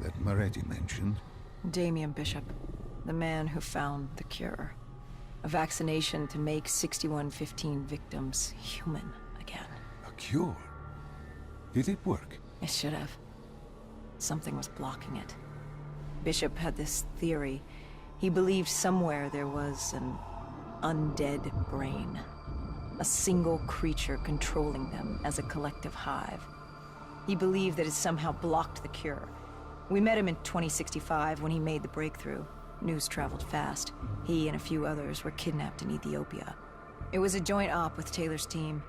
that Moretti mentioned? Damien Bishop, the man who found the cure. A vaccination to make 6115 victims human again. A cure? Did it work? It should have. Something was blocking it. Bishop had this theory. He believed somewhere there was an undead brain. A single creature controlling them as a collective hive. He believed that it somehow blocked the cure. We met him in 2065 when he made the breakthrough. News traveled fast. He and a few others were kidnapped in Ethiopia. It was a joint op with Taylor's team.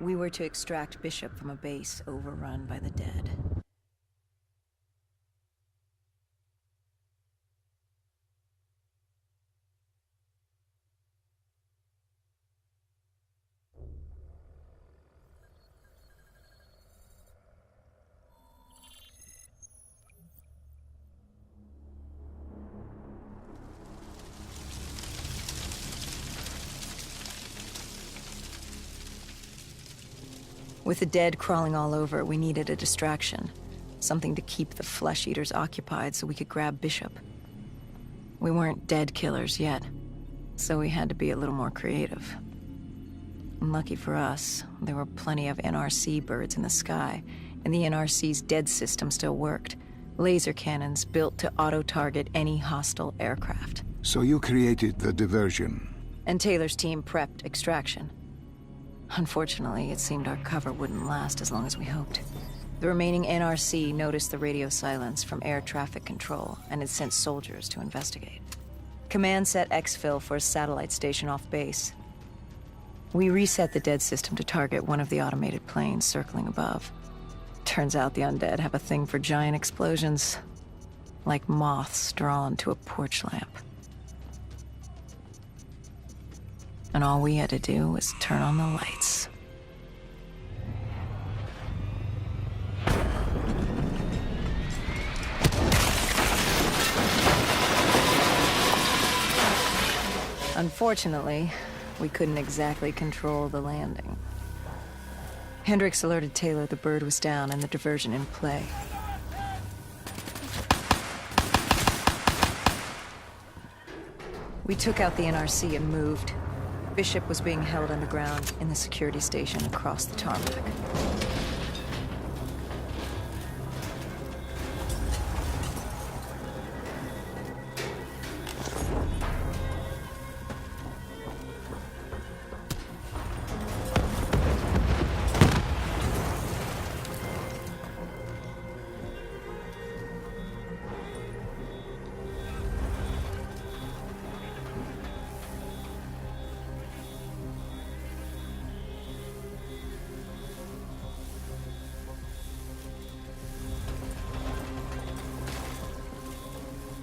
We were to extract Bishop from a base overrun by the dead. With the dead crawling all over, we needed a distraction. Something to keep the flesh eaters occupied so we could grab Bishop. We weren't dead killers yet, so we had to be a little more creative. And lucky for us, there were plenty of NRC birds in the sky, and the NRC's dead system still worked. Laser cannons built to auto-target any hostile aircraft. So you created the diversion. And Taylor's team prepped extraction. Unfortunately, it seemed our cover wouldn't last as long as we hoped. The remaining NRC noticed the radio silence from air traffic control and had sent soldiers to investigate. Command set exfil for a satellite station off base. We reset the dead system to target one of the automated planes circling above. Turns out the undead have a thing for giant explosions, like moths drawn to a porch lamp. And all we had to do was turn on the lights. Unfortunately, we couldn't exactly control the landing. Hendricks alerted Taylor the bird was down and the diversion in play. We took out the NRC and moved. Bishop was being held underground in the security station across the tarmac.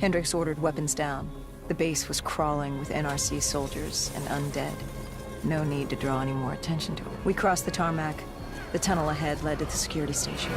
Hendricks ordered weapons down. The base was crawling with NRC soldiers and undead. No need to draw any more attention to it. We crossed the tarmac. The tunnel ahead led to the security station.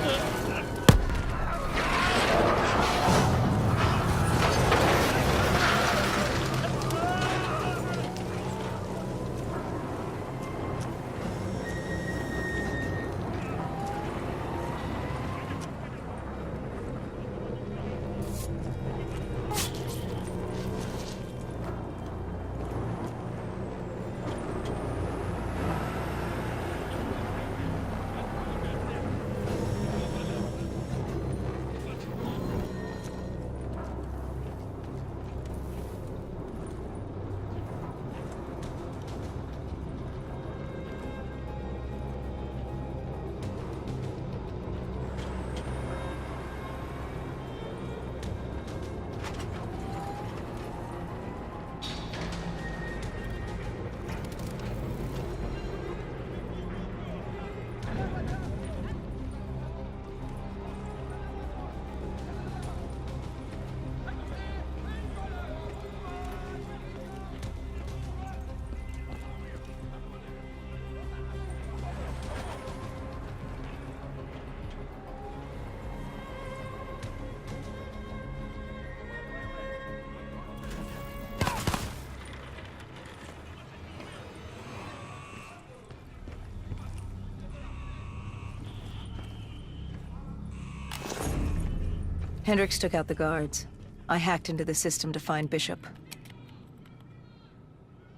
Hendricks took out the guards. I hacked into the system to find Bishop.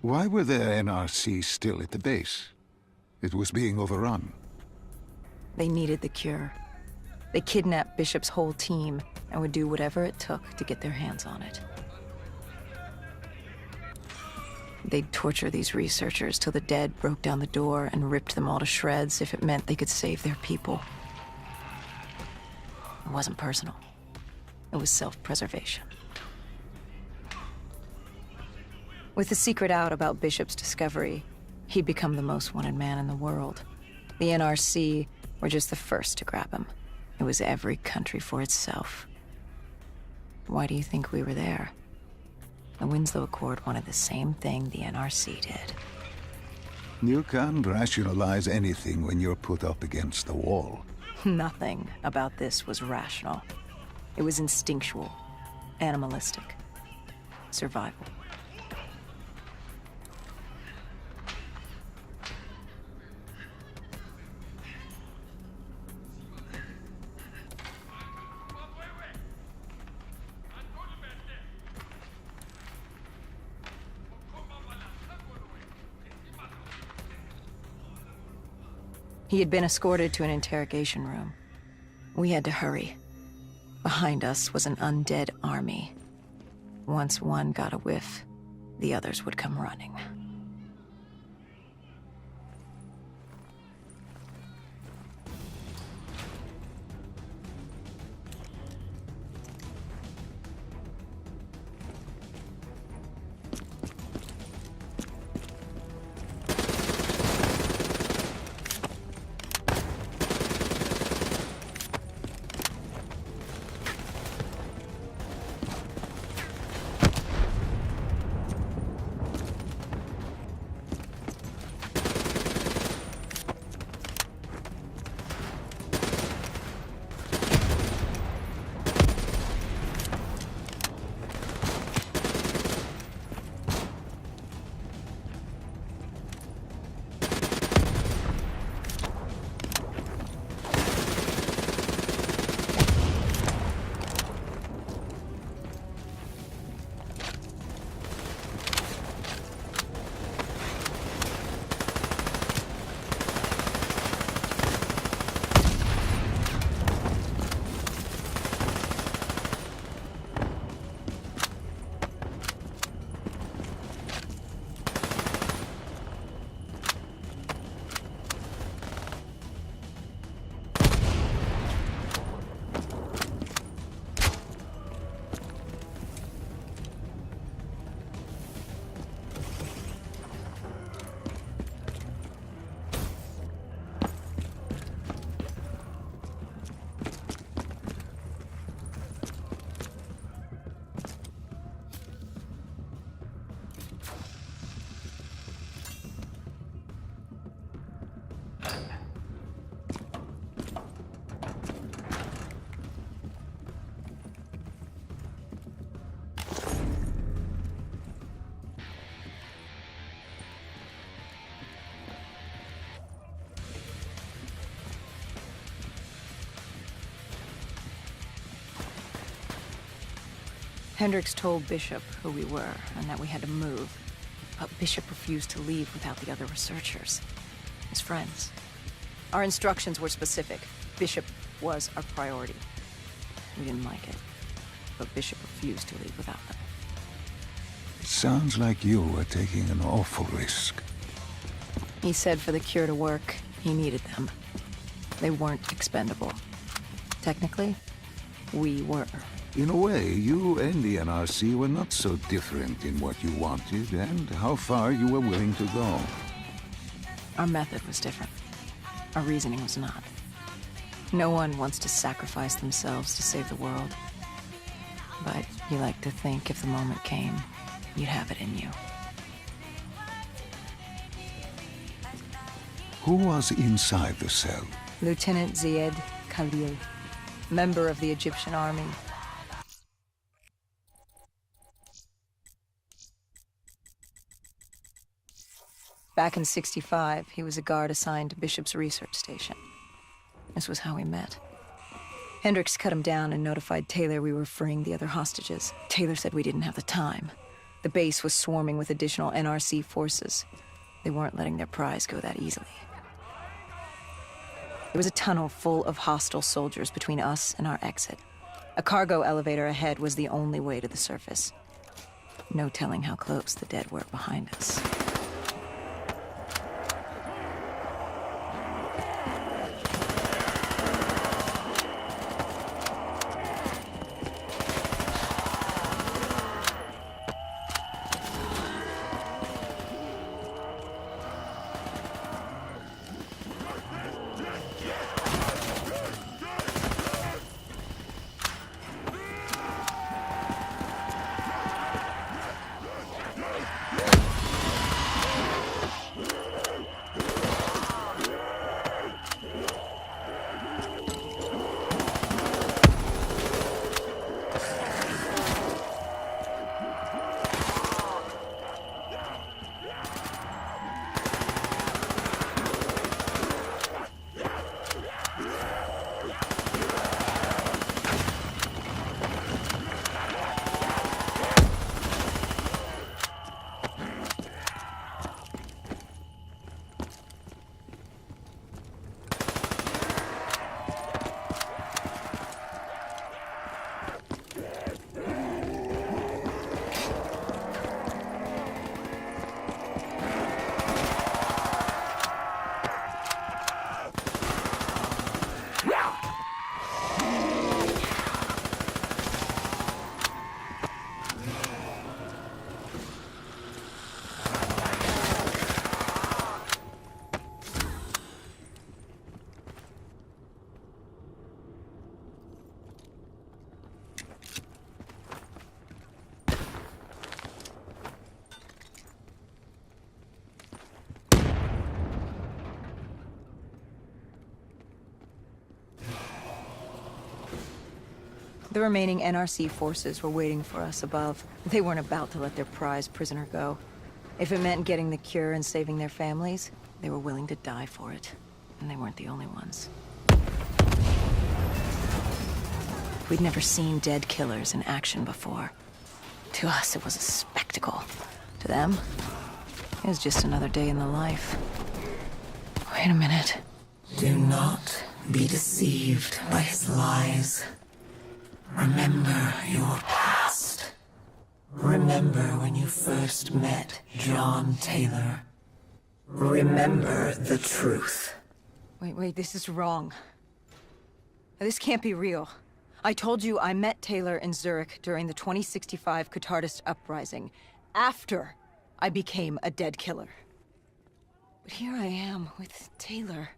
Why were the NRC still at the base? It was being overrun. They needed the cure. They kidnapped Bishop's whole team and would do whatever it took to get their hands on it. They'd torture these researchers till the dead broke down the door and ripped them all to shreds if it meant they could save their people. It wasn't personal. It was self-preservation. With the secret out about Bishop's discovery, he'd become the most wanted man in the world. The NRC were just the first to grab him. It was every country for itself. Why do you think we were there? The Winslow Accord wanted the same thing the NRC did. You can't rationalize anything when you're put up against the wall. Nothing about this was rational. It was instinctual, animalistic, survival. He had been escorted to an interrogation room. We had to hurry. Behind us was an undead army. Once one got a whiff, the others would come running. Hendricks told Bishop who we were and that we had to move, but Bishop refused to leave without the other researchers, his friends. Our instructions were specific. Bishop was our priority. We didn't like it, but Bishop refused to leave without them. It sounds like you were taking an awful risk. He said for the cure to work, he needed them. They weren't expendable. Technically, we were. In a way, you and the NRC were not so different in what you wanted and how far you were willing to go. Our method was different. Our reasoning was not. No one wants to sacrifice themselves to save the world. But you like to think if the moment came, you'd have it in you. Who was inside the cell? Lieutenant Zied Khalil, member of the Egyptian army. Back in '65, he was a guard assigned to Bishop's research station. This was how we met. Hendricks cut him down and notified Taylor we were freeing the other hostages. Taylor said we didn't have the time. The base was swarming with additional NRC forces. They weren't letting their prize go that easily. There was a tunnel full of hostile soldiers between us and our exit. A cargo elevator ahead was the only way to the surface. No telling how close the dead were behind us. The remaining NRC forces were waiting for us above. They weren't about to let their prize prisoner go. If it meant getting the cure and saving their families, they were willing to die for it. And they weren't the only ones. We'd never seen dead killers in action before. To us, it was a spectacle. To them, it was just another day in the life. Wait a minute. Do not be deceived by his lies. Remember your past. Remember when you first met John Taylor. Remember the truth. Wait, this is wrong. This can't be real. I told you I met Taylor in Zurich during the 2065 Catardist Uprising, after I became a dead killer. But here I am with Taylor,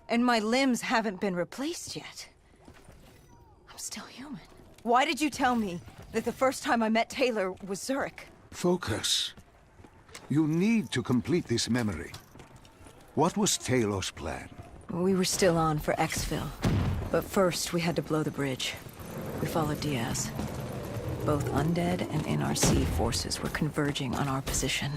and my limbs haven't been replaced yet. I'm still human. Why did you tell me that the first time I met Taylor was Zurich? Focus. You need to complete this memory. What was Taylor's plan? We were still on for Exfil, but first we had to blow the bridge. We followed Diaz. Both undead and NRC forces were converging on our position.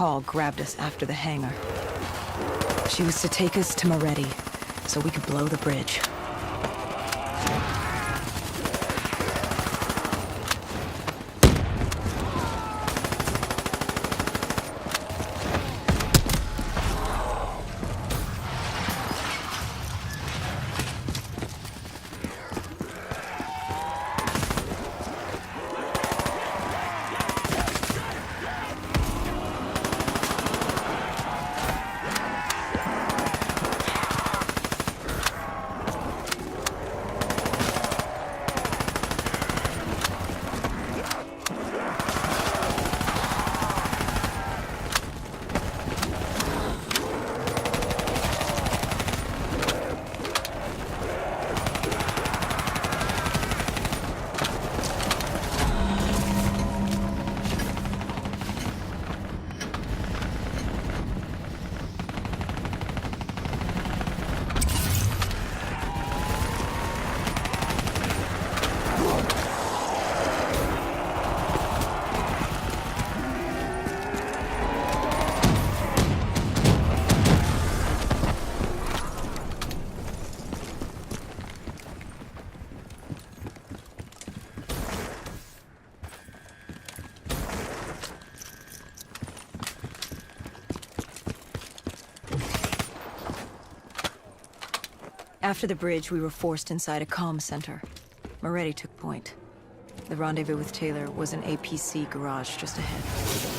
Hall grabbed us after the hangar. She was to take us to Moretti, so we could blow the bridge. After the bridge, we were forced inside a comm center. Moretti took point. The rendezvous with Taylor was an APC garage just ahead.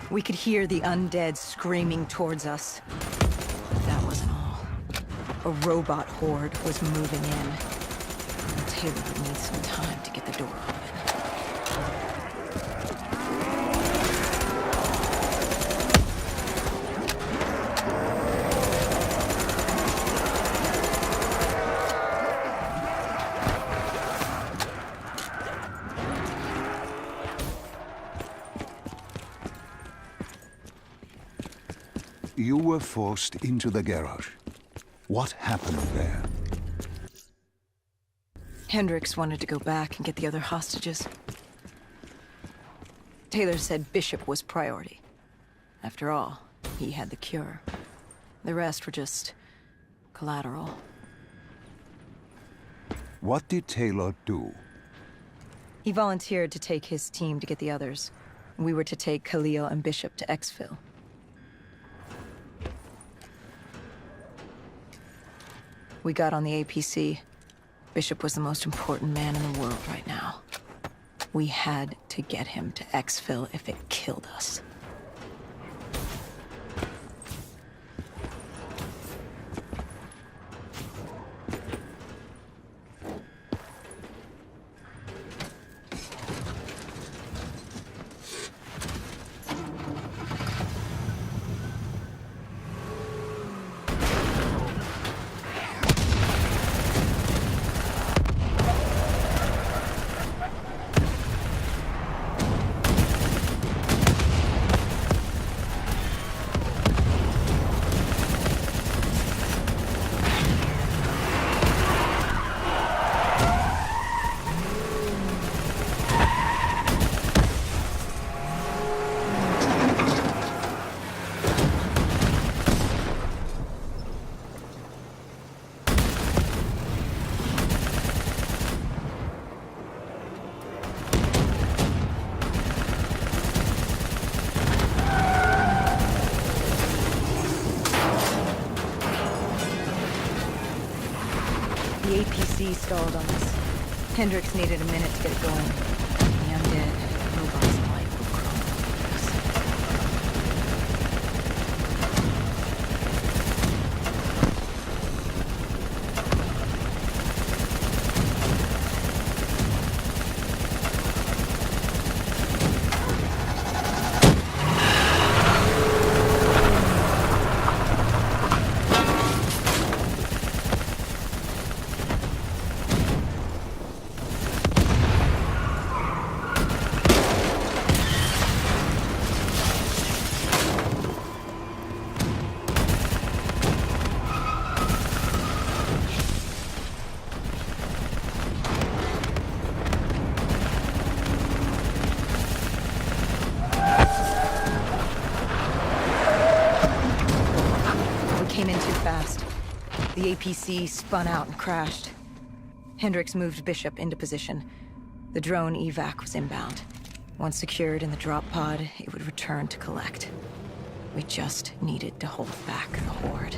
We could hear the undead screaming towards us. That wasn't all. A robot horde was moving in. And Taylor would need some time to get the door open. You were forced into the garage. What happened there? Hendricks wanted to go back and get the other hostages. Taylor said Bishop was priority. After all, he had the cure. The rest were just collateral. What did Taylor do? He volunteered to take his team to get the others. We were to take Khalil and Bishop to Exfil. We got on the APC. Bishop was the most important man in the world right now. We had to get him to Exfil if it killed us. stalled on this. Hendricks needed a minute to get it going. The undead robot's life will crumble. Came in too fast. The APC spun out and crashed. Hendricks moved Bishop into position. The drone evac was inbound. Once secured in the drop pod, it would return to collect. We just needed to hold back the Horde.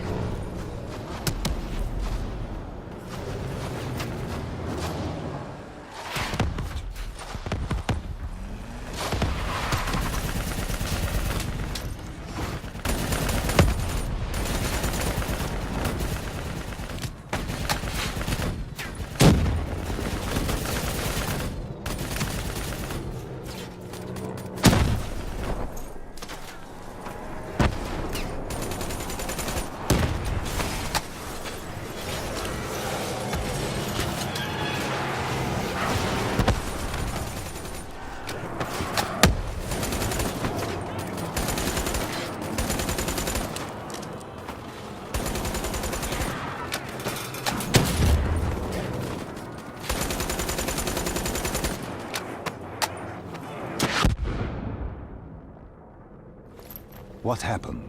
What happened?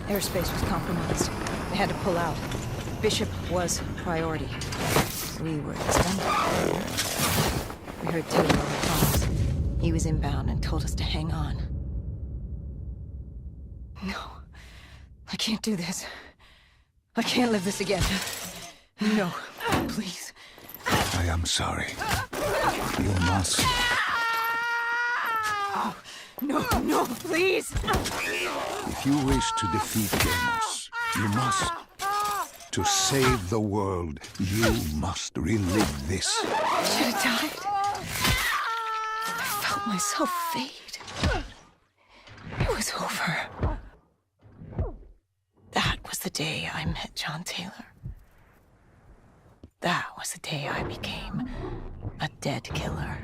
Airspace was compromised. They had to pull out. Bishop was priority. We were expendable. We heard Taylor over comms. He was inbound and told us to hang on. No. I can't do this. I can't live this again. No. Please. I am sorry. You must. No, no, please! If you wish to defeat Deimos, you must. To save the world, you must relive this. I should have died. I felt myself fade. It was over. That was the day I met John Taylor. That was the day I became a dead killer.